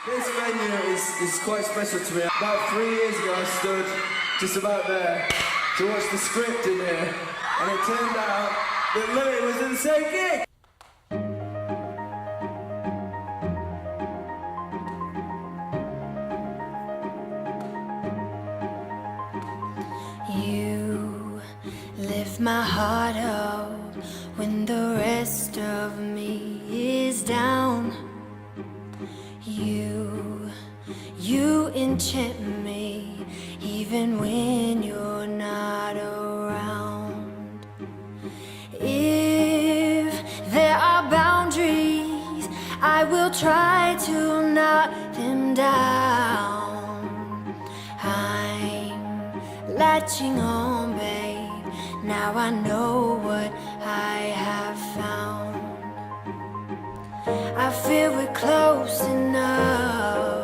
This venue is quite special to me. About 3 years ago I stood just about there to watch the script in here, and it turned out that Louis was in the same gig! You lift my heart up when the rest of me is down. You enchant me even when you're not around. If there are boundaries, I will try to knock them down. I'm latching on, babe. Now I know what I have found. I feel we're close enough.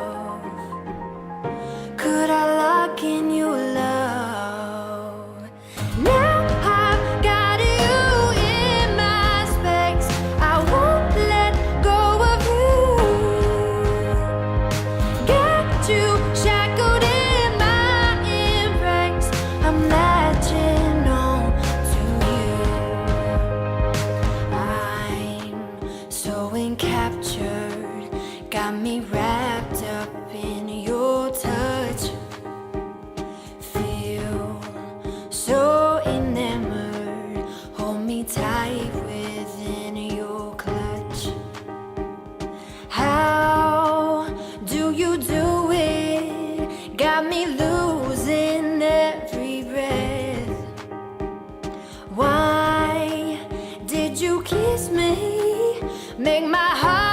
Could I lock in your love? Now I've got you in my space. I won't let go of you. Got you shackled in my embrace. I'm latching on to you. I'm so encaptured, got me wrapped up in your touch. Feel so enamored, hold me tight within your clutch. How do you do it? Got me losing every breath. Why did you kiss me? Make my heart